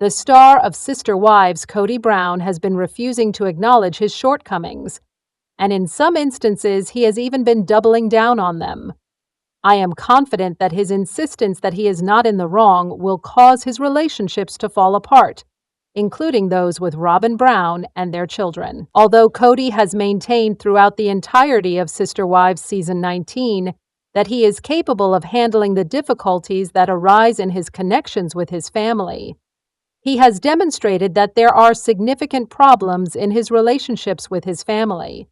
The star of Sister Wives, Kody Brown, has been refusing to acknowledge his shortcomings, and in some instances he has even been doubling down on them. I am confident that his insistence that he is not in the wrong will cause his relationships to fall apart, including those with Robyn Brown and their children. Although Kody has maintained throughout the entirety of Sister Wives Season 19 that he is capable of handling the difficulties that arise in his connections with his family, he has demonstrated that there are significant problems in his relationships with his family.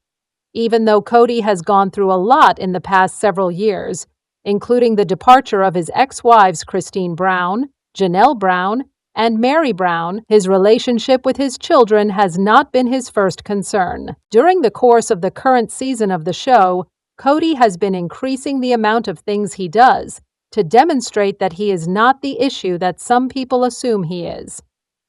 Even though Kody has gone through a lot in the past several years, including the departure of his ex-wives Kody Brown, Janelle Brown, and Meri Brown, his relationship with his children has not been his first concern. During the course of the current season of the show, Kody has been increasing the amount of things he does to demonstrate that he is not the issue that some people assume he is.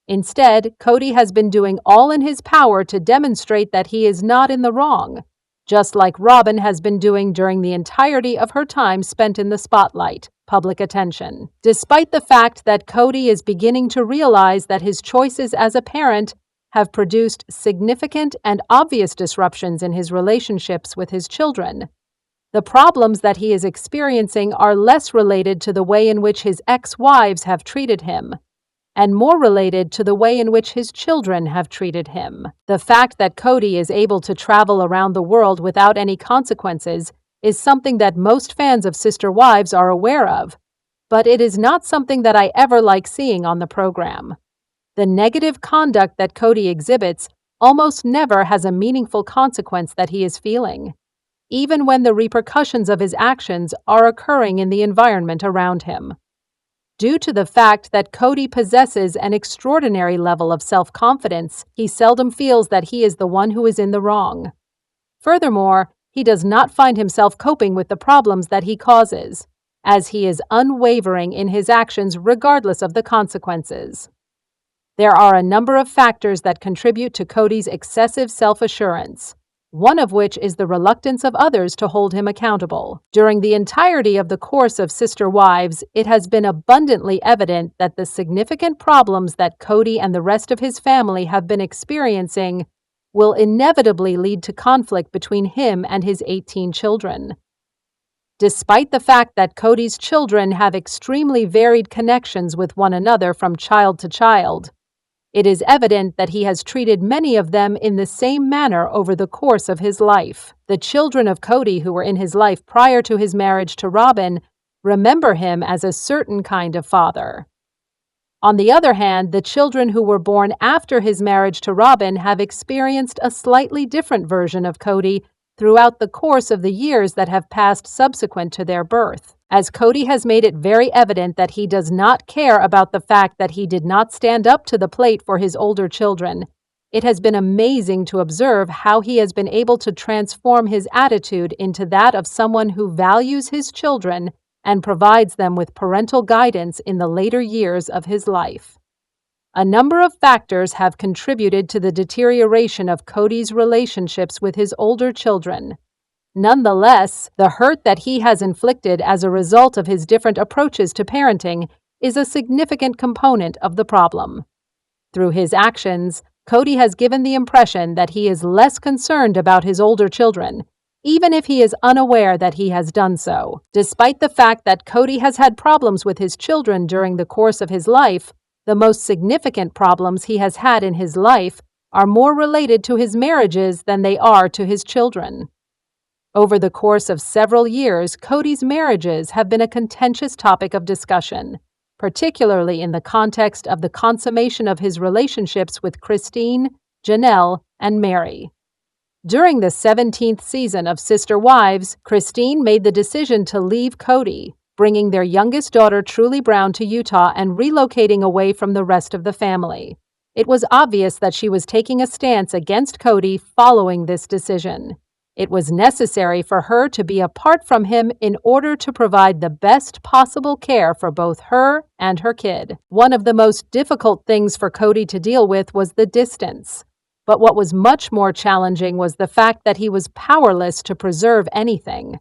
Instead, Kody has been doing all in his power to demonstrate that he is not in the wrong, just like Robyn has been doing during the entirety of her time spent in the spotlight, public attention. Despite the fact that Kody is beginning to realize that his choices as a parent have produced significant and obvious disruptions in his relationships with his children, the problems that he is experiencing are less related to the way in which his ex-wives have treated him, and more related to the way in which his children have treated him. The fact that Kody is able to travel around the world without any consequences is something that most fans of Sister Wives are aware of, but it is not something that I ever like seeing on the program. The negative conduct that Kody exhibits almost never has a meaningful consequence that he is feeling, even when the repercussions of his actions are occurring in the environment around him. Due to the fact that Kody possesses an extraordinary level of self-confidence, he seldom feels that he is the one who is in the wrong. Furthermore, he does not find himself coping with the problems that he causes, as he is unwavering in his actions regardless of the consequences. There are a number of factors that contribute to Kody's excessive self-assurance, one of which is the reluctance of others to hold him accountable. During the entirety of the course of Sister Wives, it has been abundantly evident that the significant problems that Kody and the rest of his family have been experiencing will inevitably lead to conflict between him and his 18 children. Despite the fact that Kody's children have extremely varied connections with one another from child to child, it is evident that he has treated many of them in the same manner over the course of his life. The children of Kody who were in his life prior to his marriage to Robyn remember him as a certain kind of father. On the other hand, the children who were born after his marriage to Robyn have experienced a slightly different version of Kody throughout the course of the years that have passed subsequent to their birth. As Kody has made it very evident that he does not care about the fact that he did not stand up to the plate for his older children, it has been amazing to observe how he has been able to transform his attitude into that of someone who values his children and provides them with parental guidance in the later years of his life. A number of factors have contributed to the deterioration of Kody's relationships with his older children. Nonetheless, the hurt that he has inflicted as a result of his different approaches to parenting is a significant component of the problem. Through his actions, Kody has given the impression that he is less concerned about his older children, even if he is unaware that he has done so. Despite the fact that Kody has had problems with his children during the course of his life, the most significant problems he has had in his life are more related to his marriages than they are to his children. Over the course of several years, Kody's marriages have been a contentious topic of discussion, particularly in the context of the consummation of his relationships with Kody, Janelle, and Meri. During the 17th season of Sister Wives, Kody made the decision to leave Kody, bringing their youngest daughter Kody Brown to Utah and relocating away from the rest of the family. It was obvious that she was taking a stance against Kody following this decision. It was necessary for her to be apart from him in order to provide the best possible care for both her and her kid. One of the most difficult things for Kody to deal with was the distance. But what was much more challenging was the fact that he was powerless to preserve anything.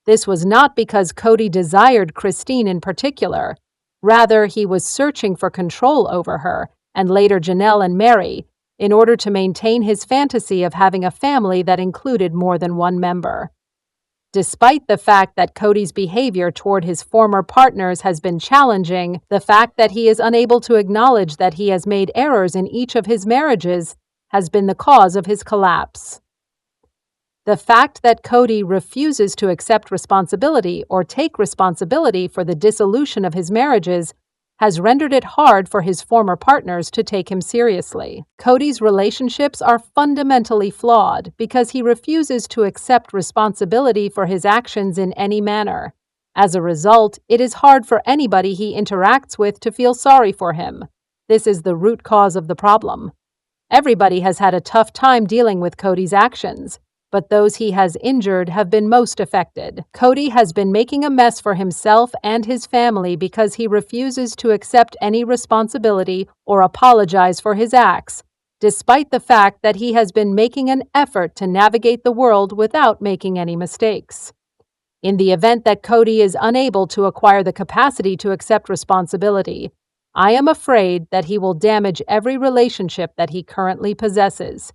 This was not because Kody desired Kody in particular. Rather, he was searching for control over her, and later Janelle and Mary, in order to maintain his fantasy of having a family that included more than one member. Despite the fact that Kody's behavior toward his former partners has been challenging, the fact that he is unable to acknowledge that he has made errors in each of his marriages has been the cause of his collapse. The fact that Kody refuses to accept responsibility or take responsibility for the dissolution of his marriages has rendered it hard for his former partners to take him seriously. Kody's relationships are fundamentally flawed because he refuses to accept responsibility for his actions in any manner. As a result, it is hard for anybody he interacts with to feel sorry for him. This is the root cause of the problem. Everybody has had a tough time dealing with Kody's actions, but those he has injured have been most affected. Kody has been making a mess for himself and his family because he refuses to accept any responsibility or apologize for his acts, despite the fact that he has been making an effort to navigate the world without making any mistakes. In the event that Kody is unable to acquire the capacity to accept responsibility, I am afraid that he will damage every relationship that he currently possesses.